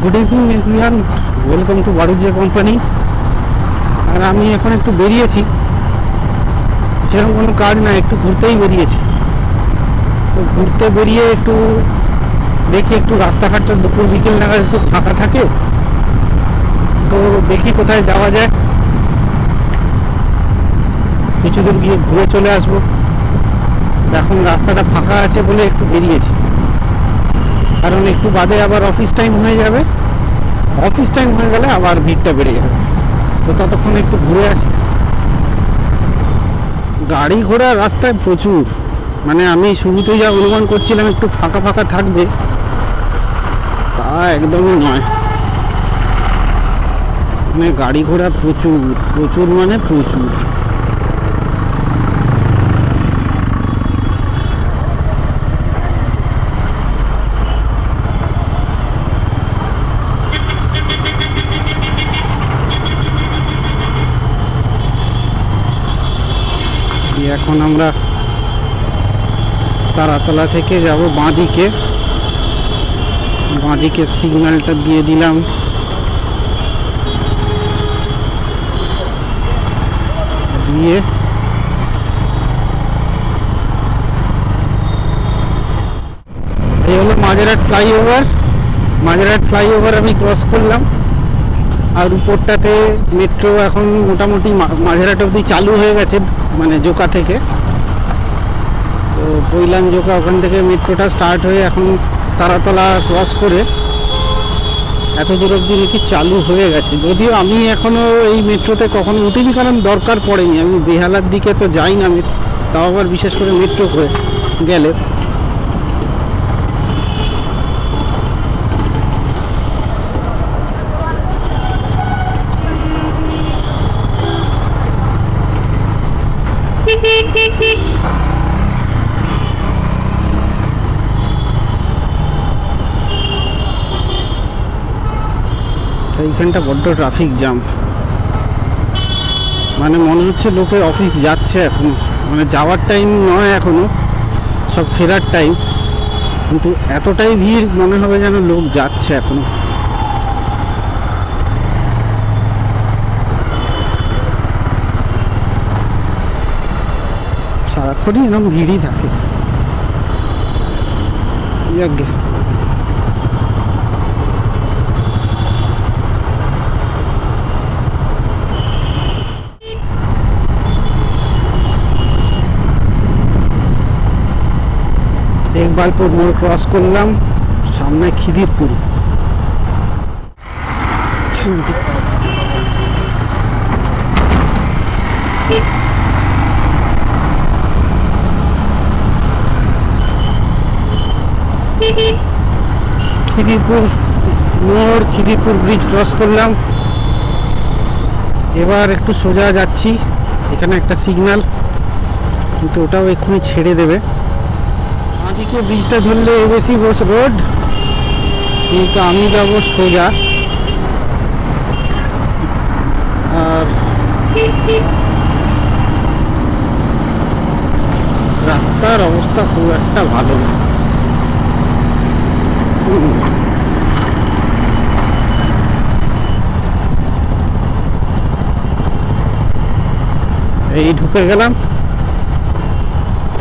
Good evening everyone, welcome to Barujje company. আর আমি এখন একটু বেরিয়েছি, সেরকম কোনো কাজ না, একটু ঘুরতেই বেরিয়েছি। তো ঘুরতে বেরিয়ে একটু দেখি একটু রাস্তাঘাটটা দুপুর বিকেল নাগাদ একটু ফাঁকা থাকে, তো দেখি কোথায় যাওয়া যায়, কিছুদিন গিয়ে ঘুরে চলে আসবো। এখন রাস্তাটা ফাঁকা আছে বলে একটু বেরিয়েছি, কারণ একটু বাদে আবার অফিস টাইম হয়ে যাবে। অফিস টাইম হয়ে গেলে আবার ভিড়টা বেড়ে যাবে, তো ততক্ষণ একটু ঘুরে আসি। গাড়ি ঘোড়া রাস্তায় প্রচুর, মানে আমি শুরুতেই যা অনুমান করছিলাম একটু ফাঁকা ফাঁকা থাকবে, তা একদমই নয়। মানে গাড়ি ঘোড়া প্রচুর প্রচুর মানে প্রচুর। এখন আমরা তারাতলা থেকে যাব বাঁদিকে। বাঁদিকে সিগন্যালটা দিয়ে দিলাম, দিয়ে এই হলো মাঝেরহাট ফ্লাইওভার। মাঝেরহাট ফ্লাইওভার আমি ক্রস করলাম, আর উপরটাতে মেট্রো এখন মোটামুটি মাঝেরহাট অবধি চালু হয়ে গেছে, মানে জোকা থেকে। তো পৈলান জোকা, ওখান থেকে মেট্রোটা স্টার্ট হয়ে এখন তারাতলা ক্রস করে এত দূর অবধি নাকি চালু হয়ে গেছে। যদিও আমি এখনও এই মেট্রোতে কখনো উঠিনি, কারণ দরকার পড়েনি। আমি বেহালার দিকে তো যাই না, তাও আবার বিশেষ করে মেট্রো করে গেলে। এইখানটা বড্ড ট্রাফিক জ্যাম, মানে মনে হচ্ছে লোকে অফিস যাচ্ছে এখন, মানে যাওয়ার টাইম নয় এখনো, সব ফেরার টাইম, কিন্তু এতটাই ভিড় মনে হবে যেন লোক যাচ্ছে এখনো। সারাক্ষণই এরকম ভিড়ই থাকে। একবারপুর মোড় ক্রস করলাম, সামনে খিদিরপুর। খিদিরপুর মোড়, খিদিরপুর ব্রিজ ক্রস করলাম। এবার একটু সোজা যাচ্ছি, এখানে একটা সিগন্যাল, কিন্তু ওটাও এক্ষুনি ছেড়ে দেবে। বাঁদিকে ব্রিজটা ধরলে এবিসি বোস রোড, কিন্তু আমি যাবো সোজা। আর রাস্তার অবস্থা খুব একটা ভালো না। এই ঢুকে গেলাম,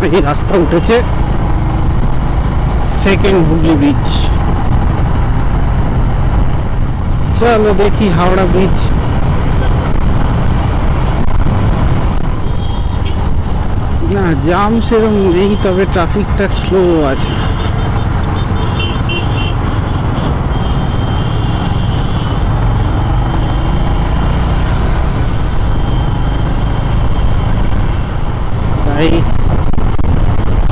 এই রাস্তা উঠেছে সেকেন্ড হুগলি ব্রিজ। চলো দেখি হাওড়া ব্রিজ। না জাম সেরকম নেই, তবে ট্রাফিকটা স্লো আছে। তাই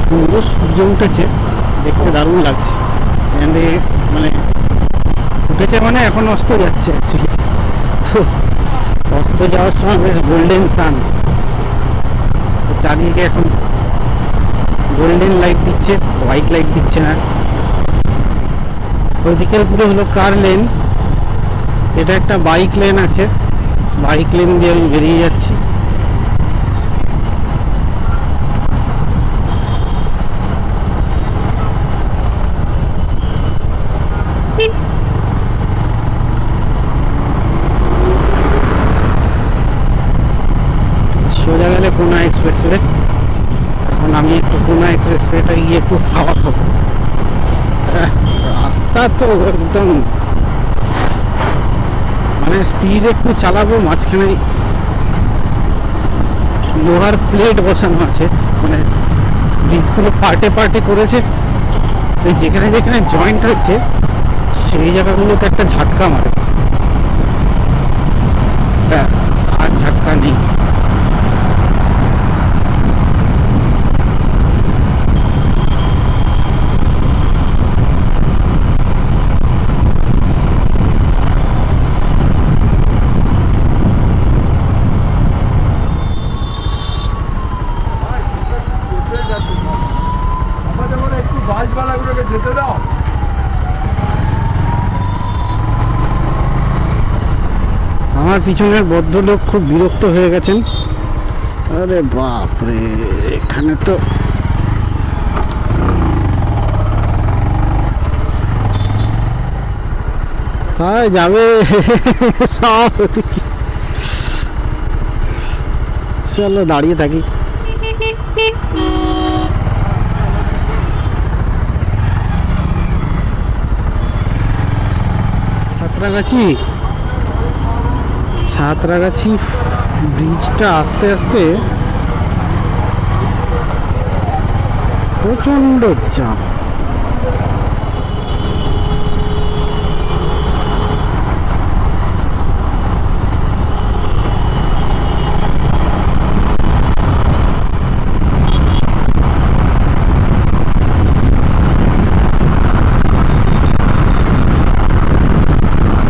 সুন্দর সূর্য উঠেছে, দেখতে দারুণ লাগছে। মানে উঠেছে মানে এখন অস্ত যাচ্ছে অ্যাকচুয়ালি, তো অস্ত যাওয়ার সময় বেশ গোল্ডেন সান, চারিদিকে এখন গোল্ডেন লাইট দিচ্ছে, হোয়াইট লাইট দিচ্ছে না। ওইদিকের পুরো হলো কার লেন, এটা একটা বাইক লেন আছে, বাইক লেন দিয়ে আমি বেরিয়ে যাচ্ছি। ধাক্কা তো একদম, মানে স্পিড একটু চালাবো, মাঝখানে লোহার প্লেট বসানো আছে, মানে ব্রিজগুলো পার্টে পার্টে করেছে, যেখানে যেখানে জয়েন্ট হচ্ছে সেই জায়গাগুলোতে একটা ঝাটকা মারে, ব্যাস আর ঝাটকা নেই। আমার পিছনের ভদ্রলোক খুব বিরক্ত হয়ে গেছেন। আরে বাপরে, এখানে তো কোথায় যাবে সব, চলো দাঁড়িয়ে থাকি। সাঁতরাগাছি ব্রিজটা আস্তে আস্তে প্রচন্ড চাপ।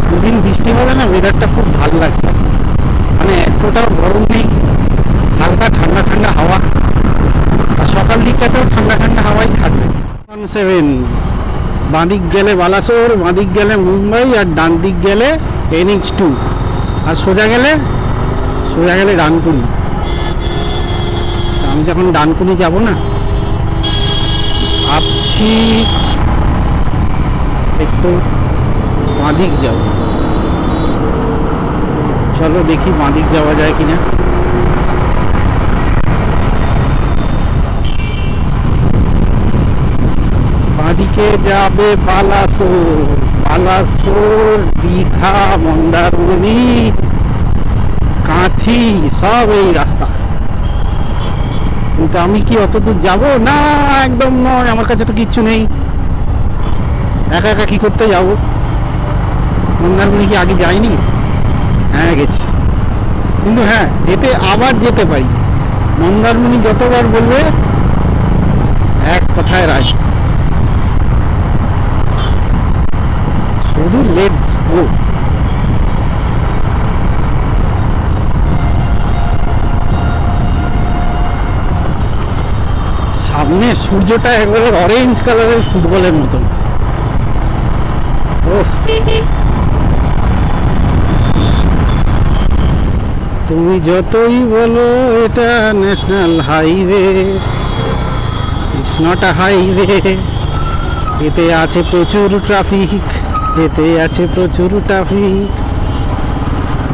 দুদিন বৃষ্টি হবে না, ওয়েদারটা খুব ভালো লাগছে, মানে এতটাও গরম নেই, হালকা ঠান্ডা ঠান্ডা হাওয়া, আর সকাল দিকটাতেও ঠান্ডা ঠান্ডা হাওয়াই থাকবে। 17 বাঁদিক গেলে বালাসোর, বাঁদিক গেলে মুম্বাই, আর ডান দিক গেলে NH2, আর সোজা গেলে ডানকুনি। আমি যখন ডানকুনি যাব না, ভাবছি একটু বাঁদিক যাব, চলো দেখি বাঁদিক যাওয়া যায় কিনা। বাঁদিকে যাবে বালাসোর, দীঘা, মন্দারমণি, কাঁথি, সব এই রাস্তা। কিন্তু আমি কি অত দূর যাবো? না, একদম নয়, আমার কাছে তো কিচ্ছু নেই, একা একা কি করতে যাবো? মন্দারমণি কি আগে যাইনি? হ্যাঁ গেছি, কিন্তু হ্যাঁ আবার যেতে পারি। মন্দারমণি যতবার বলবে এক কথায় রাজ, শুধু লেটস গো। সামনে সূর্যটা একবারে অরেঞ্জ কালারের ফুটবলের মতন। তুমি যতই বলো এটা national highway, it's not a highway, এতে আছে প্রচুর ট্রাফিক,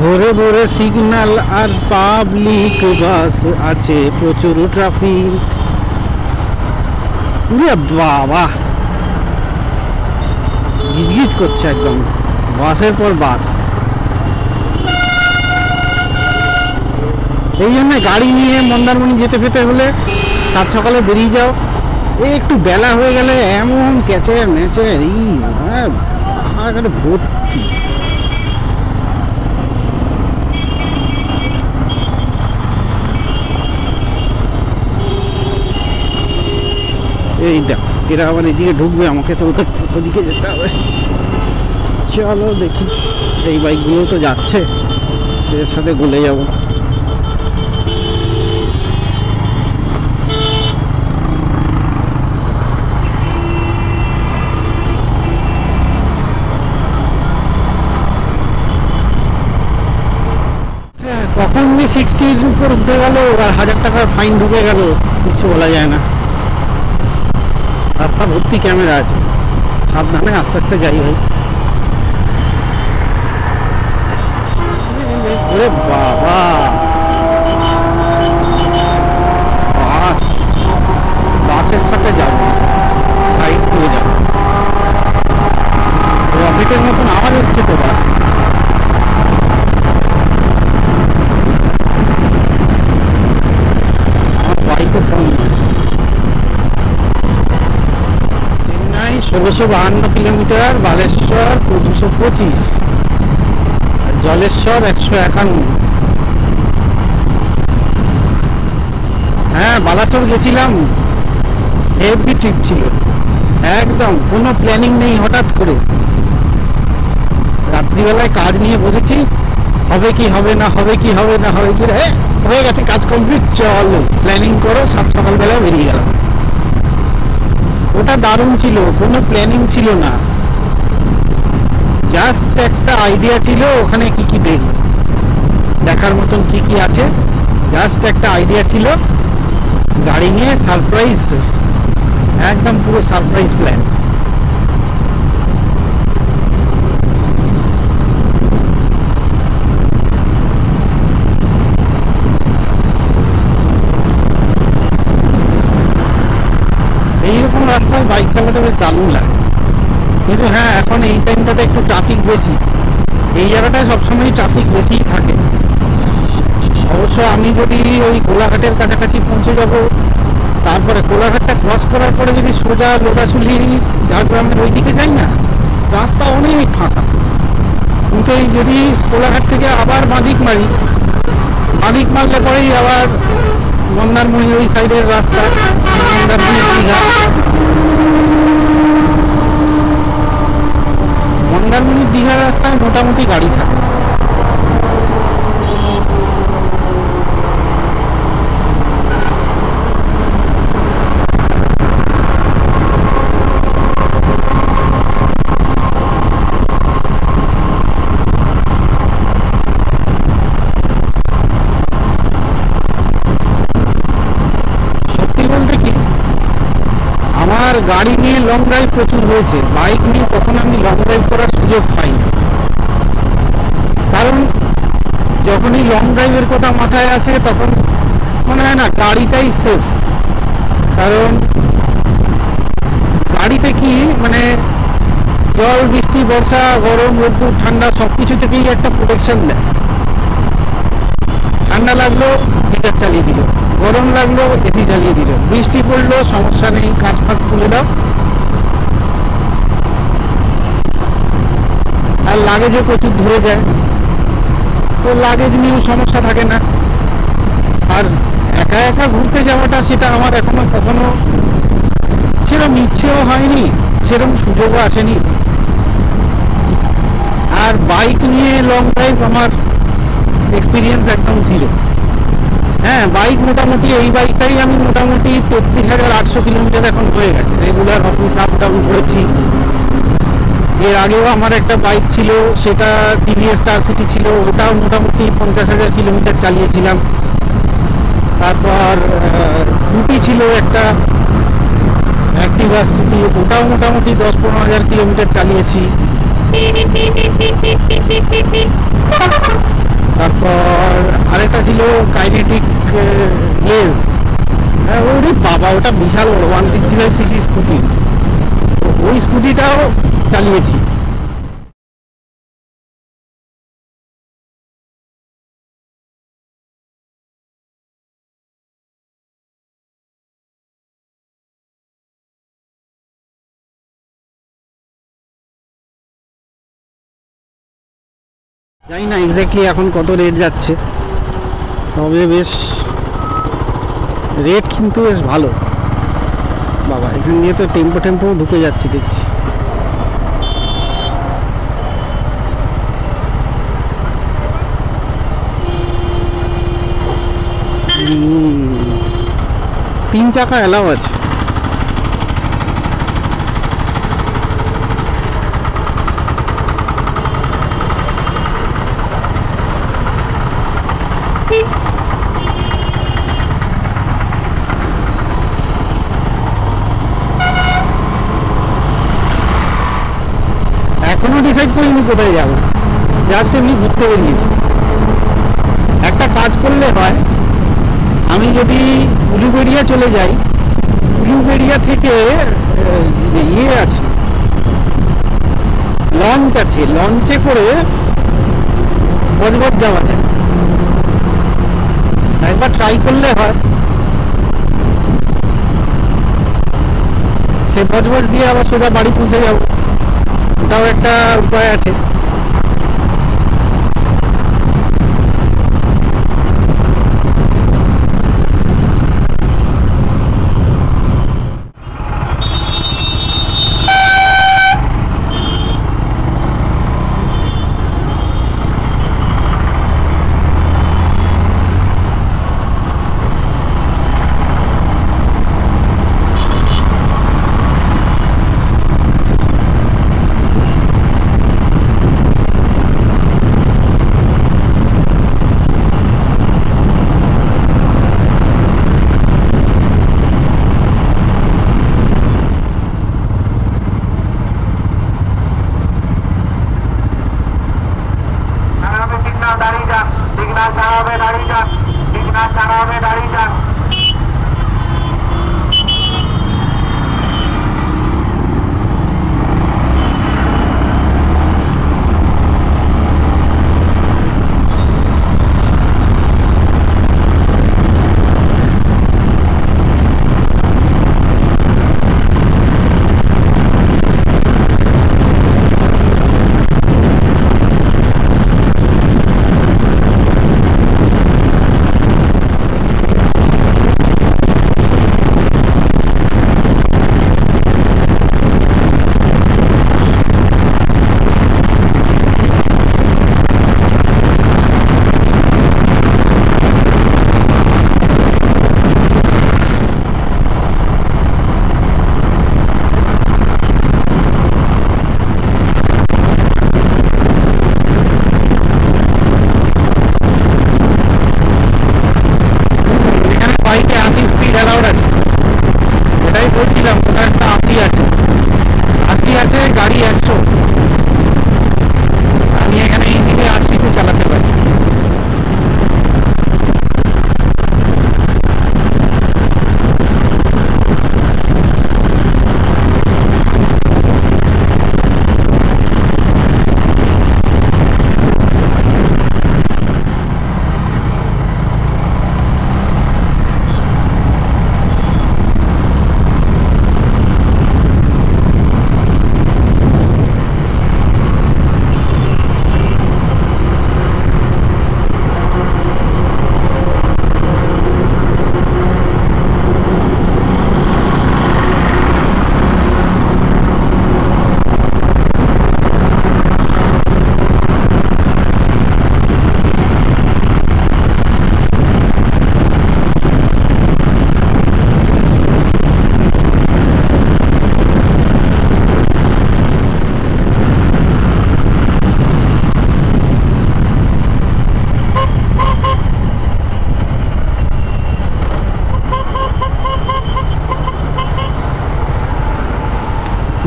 ভোরে ভোরে সিগন্যাল আর পাবলিক বাস আছে, প্রচুর ট্রাফিক। বাবা গিজগিজ করছে একদম, বাসের পর বাস। এই জন্য গাড়ি নিয়ে মন্দারমণি যেতে ফেতে হলে সাত সকালে বেরিয়ে যাও, একটু বেলা হয়ে গেলে এমন ক্যাচে ম্যাচে ভর্তি। এই দেখ, এরা আবার এদিকে ঢুকবে, আমাকে তো ওদিকে যেতে হবে। চলো দেখি, এই বাইকগুলো তো যাচ্ছে, এর সাথে গলে যাবো। কখন 60-র উপর উঠে গেল আর 1000 টাকার ফাইন ঢুকে গেল, কিছু বলা যায় না। রাস্তা ভর্তি ক্যামেরা আছে, সাবধানে আস্তে আস্তে যাই ভাই। ওরে বাবা, বাসের সাথে যাবো, সাইড করে যাবো। 252 কিলোমিটার, বালেশ্বর 225, জলেশ্বর 151। হ্যাঁ, বালাসোর গেছিলাম, হেভি ট্রিপ ছিল একদম, কোনো প্ল্যানিং নেই, হঠাৎ করে রাত্রিবেলায় কাজ নিয়ে বসেছি, হবে কি হবে না, হবে কি হবে না, হবে কি হয়ে গেছে, কাজ কমপ্লিট, চলো প্ল্যানিং করো, সকালবেলা বেরিয়ে গেলাম। ওটা দারুণ ছিল, কোনো প্ল্যানিং ছিল না, জাস্ট একটা আইডিয়া ছিল ওখানে কি কি দেখার মতন কি কি আছে, জাস্ট একটা আইডিয়া ছিল, গাড়ি নিয়ে সারপ্রাইজ, একদম পুরো সারপ্রাইজ প্ল্যান। এইরকম রাস্তায় বাইক চালাতে বেশ দারুণ লাগে, কিন্তু হ্যাঁ এখন এই টাইমটাতে একটু ট্রাফিক বেশি, এই জায়গাটায় সবসময় ট্রাফিক বেশিই থাকে। অবশ্য আমি যদি ওই কোলাঘাটের কাছাকাছি পৌঁছে যাব, তারপরে কোলাঘাটটা ক্রস করার পরে যদি সোজা লোটাশুলি ঝাড়গ্রামের ওই দিকে যাই না, রাস্তা অনেক ফাঁকা। কিন্তু এই যদি কোলাঘাট থেকে আবার বাঁদিক মারলে পরেই আবার মন্দারমণি ওই সাইডের রাস্তা, মন্দারমণির দীঘার রাস্তায় মোটামুটি গাড়ি থাকে। আমার গাড়ি নিয়ে লং ড্রাইভ প্রচুর হয়েছে, বাইক নিয়ে কখনো আমি লং ড্রাইভ করার সুযোগ পাইনি। কারণ যখনই লং ড্রাইভের কথা মাথায় আসে তখন মনে হয় না গাড়িটাই সেফ। কারণ গাড়িতে কি মানে জল, বৃষ্টি, বর্ষা, গরম, রোদ্দুর, ঠান্ডা সব কিছু থেকেই একটা প্রোটেকশন দেয়। ঠান্ডা লাগলো হিটার চালিয়ে দিল, গরম লাগলো এসি চালিয়ে দিল, বৃষ্টি পড়লো সমস্যা নেই, কাঁচ ফাঁচ তুলে দাও। আর লাগেজও প্রচুর ধরে যায়, তো লাগেজ নিয়েও সমস্যা থাকে না। আর একা একা ঘুরতে যাওয়াটা সেটা আমার এখনো কখনো সেরকম ইচ্ছেও হয়নি, সেরকম সুযোগও আসেনি। আর বাইক নিয়ে লং ড্রাইভ আমার এক্সপিরিয়েন্স একদম ছিল। হ্যাঁ, বাইক মোটামুটি এই বাইকটাই আমি মোটামুটি 33,800 কিলোমিটার এখন হয়ে গেছে, রেগুলার অফিস আপ ডাউন করেছি। এর আগেও আমার একটা বাইক ছিল, সেটা টিভিএস স্টার সিটি ছিল, ওটাও মোটামুটি 50,000 কিলোমিটার চালিয়েছিলাম। তারপর স্কুটি ছিল একটা অ্যাক্টিভা স্কুটি, ওটাও মোটামুটি 10-15,000 কিলোমিটার চালিয়েছি। তারপর আরেকটা ছিল কাইনেটিক লেজ, ওরে বাবা ওটা বিশাল 165 সিসি স্কুটি, ওই স্কুটিটাও চালিয়েছি। জানি না এক্স্যাক্টলি এখন কত রেট যাচ্ছে, তবে বেশ রেট কিন্তু বেশ ভালো। বাবা এখান দিয়ে তো টেম্পো ঢুকে যাচ্ছি দেখছি। তিন চাকা এলাও আছে। এখনো ডিসাইড করিনি কোথায় যাবো, জাস্ট এমনি ঘুরতে বেরিয়েছি। একটা কাজ করলে হয়, আমি যদি উলুবেড়িয়া চলে যাই, উলুবেড়িয়া থেকে ইয়ে আছে, লঞ্চ আছে, লঞ্চে করে বজবজ যাওয়া যায়। একবার ট্রাই করলে হয়। আছে, বজবজ দিয়ে আবার সোজা বাড়ি পৌঁছে যাবো, ওটাও একটা উপায় আছে।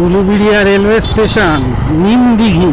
উলুবেড়িয়া রেলওয়ে স্টেশন, নিম দিঘি।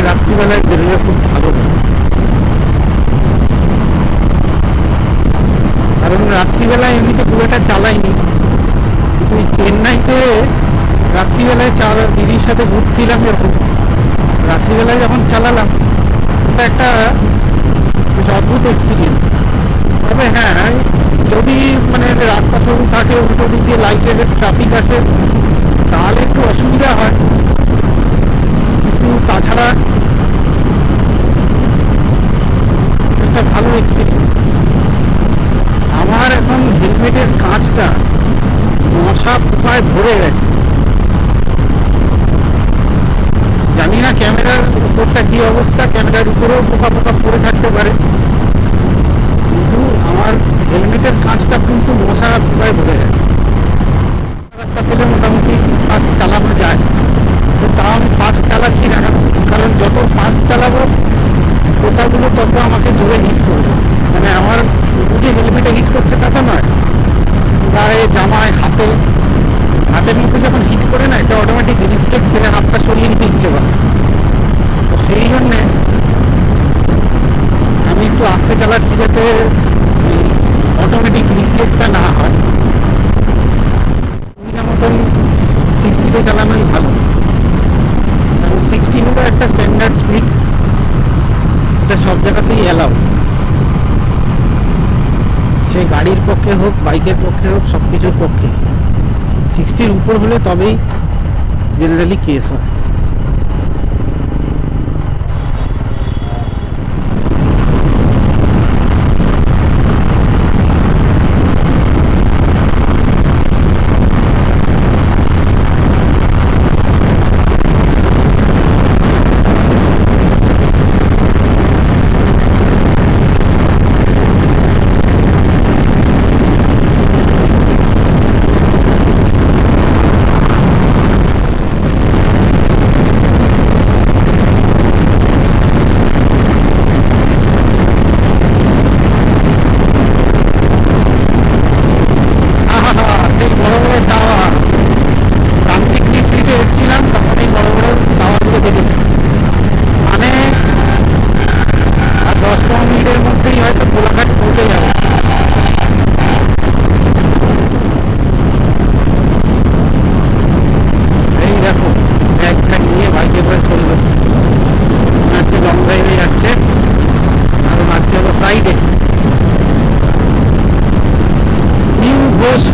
রাত্রিবেলায় বেরোলে খুব ভালো, কারণ রাত্রিবেলায় এমনিতে খুব একটা চালাইনি, ওই চেন্নাইতে রাত্রিবেলায় দিদির সাথে ঘুরছিলাম যখন, রাত্রিবেলায় যখন চালালাম, ওটা একটা বেশ অদ্ভুত এক্সপিরিয়েন্স। তবে হ্যাঁ, যদি মানে রাস্তা সরু থাকে, উল্টো দিক দিয়ে লাইটের ট্রাফিক আছে, তাহলে একটু অসুবিধা হয়, কিন্তু তাছাড়া একটা ভালো এক্সপিরিয়েন্স। আমার এখন হেলমেটের কাঁচটা মশা পোকায় ভরে গেছে। জানি না ক্যামেরার উপরটা কি অবস্থা, ক্যামেরার উপরেও পোকা পোকা পড়ে থাকতে পারে, কিন্তু আমার হেলমেটের কাঁচটা কিন্তু মশা পোকায় ভরে গেছে। রাস্তা পেলে মোটামুটি ফাস্ট চালানো যায়, তো তাও আমি ফাস্ট চালাচ্ছি না, কারণ যত ফাস্ট চালাবো পোকাগুলো তত আমাকে জোরে হিট করবে। মানে আমার শুধু যে হেলমেটে হিট করছে তা তো নয়, গায়ে, জামায়, হাতের মধ্যে যখন হিট করে না, এটা অটোমেটিক রিফ্লেক্স ছেড়ে হাতটা সরিয়ে নিতে ইচ্ছে করে। তো সেই জন্যে আমি একটু আস্তে চালাচ্ছি, যাতে অটোমেটিক রিফ্লেক্সটা না হয়। সুবিধা মতন 60-তে চালানোই ভালো, কারণ 60 হলো একটা স্ট্যান্ডার্ড স্পিড, এটা সব জায়গাতেই অ্যালাউ। সে গাড়ির পক্ষে হোক, বাইকের পক্ষে হোক, সব কিছুর পক্ষে 60-র উপর হলে তবেই জেনারেলি কেস হয়।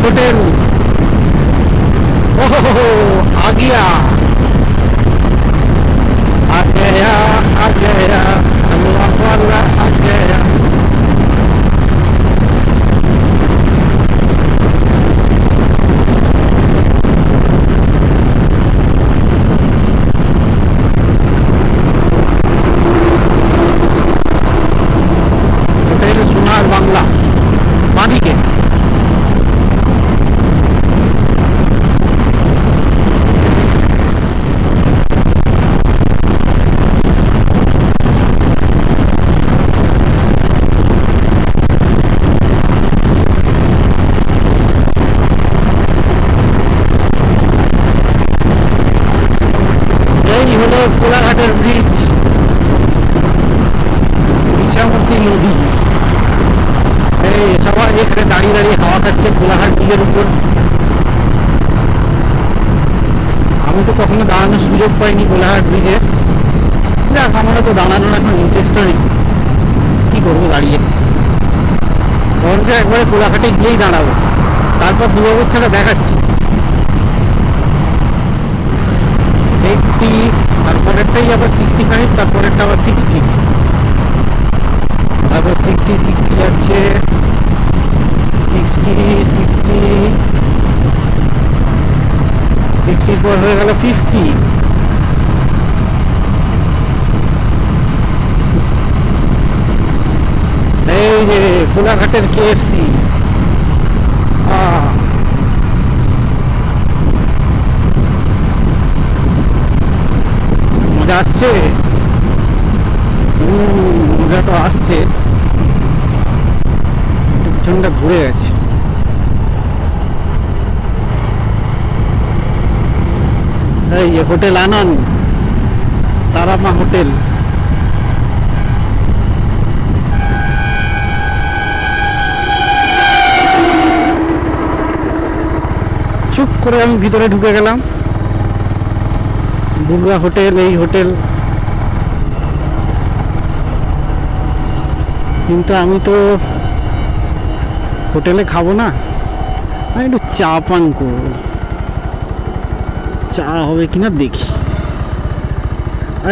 होटल ओहो आ गया आ गया आ गया अल्लाह वाला आ गया। होटल सोनार बांग्ला पानी के কোলাঘাটের ব্রিজ, ইছামতি নদী। এই সবাই এখানে দাঁড়িয়ে দাঁড়িয়ে হাওয়া খাচ্ছে কোলাঘাট ব্রিজের উপর। আমি তো কখনো দাঁড়ানোর সুযোগ পাইনি কোলাঘাট ব্রিজে। যাক, আমারও তো দাঁড়ানোর এখন ইন্টারেস্টও নেই, কি করবো দাঁড়িয়ে। বরঞ্চ একবারে কোলাঘাটে গিয়েই দাঁড়াবো, তারপর দুরবস্থাটা দেখাচ্ছি। তারপরেরটাই আবার 65, তারপরেরটা আবার 60, তারপর 60 যাচ্ছে 60 পর হয়ে গেল 50। এই যে কোলাঘাটের KFC, আসছে মজা তো আসছে, পিছনটা ঘুরে গেছে। এই যে হোটেল আনন্দ, তারামা হোটেল। চুপ করে আমি ভিতরে ঢুকে গেলাম। দুর্গা হোটেল, এই হোটেল, কিন্তু আমি তো হোটেলে খাবো না, আমি একটু চা পান করবো। চা হবে কিনা দেখি।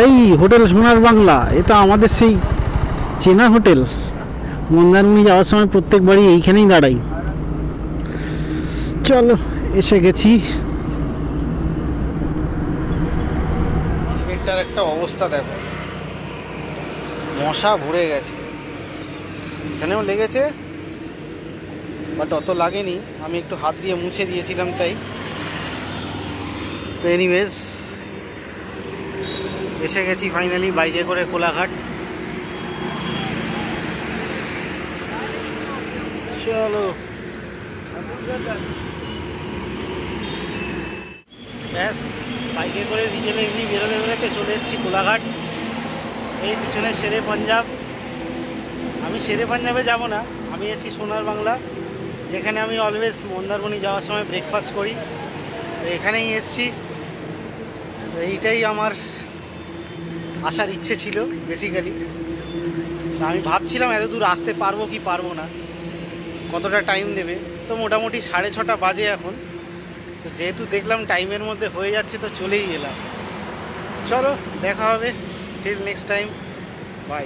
এই হোটেল সোনার বাংলা, এটা আমাদের সেই চেনা হোটেল। মন্দারমণি যাওয়ার সময় প্রত্যেকবারই এইখানেই দাঁড়াই। চলো, এসে গেছি। এটার একটা অবস্থা দেখো, মশা ভরে গেছে। এখানেও লেগেছে, বাট অত লাগেনি, আমি একটু হাত দিয়ে মুছে দিয়েছিলাম তাই। তো এনিওয়েজ এসে গেছি ফাইনালি বাইকে করে কোলাঘাট। চলো, ব্যাস বাইকে করে বিকেলে এমনি বেরোতে বেরোতে চলে এসেছি কোলাঘাট। এই পিছনে শেরে পাঞ্জাব। আমি শেরে পাঞ্জাবে যাব না, আমি এসেছি সোনার বাংলা, যেখানে আমি অলওয়েজ মন্দারমণি যাওয়ার সময় ব্রেকফাস্ট করি। তো এখানেই এসেছি। তো এইটাই আমার আসার ইচ্ছে ছিল বেসিক্যালি। আমি ভাবছিলাম এত দূর আসতে পারবো কি পারবো না, কতটা টাইম দেবে। তো মোটামুটি 6:30 বাজে এখন। তো যেহেতু দেখলাম টাইমের মধ্যে হয়ে যাচ্ছে, তো চলেই এলাম। চলো, দেখা হবে, টিল নেক্সট টাইম, বাই।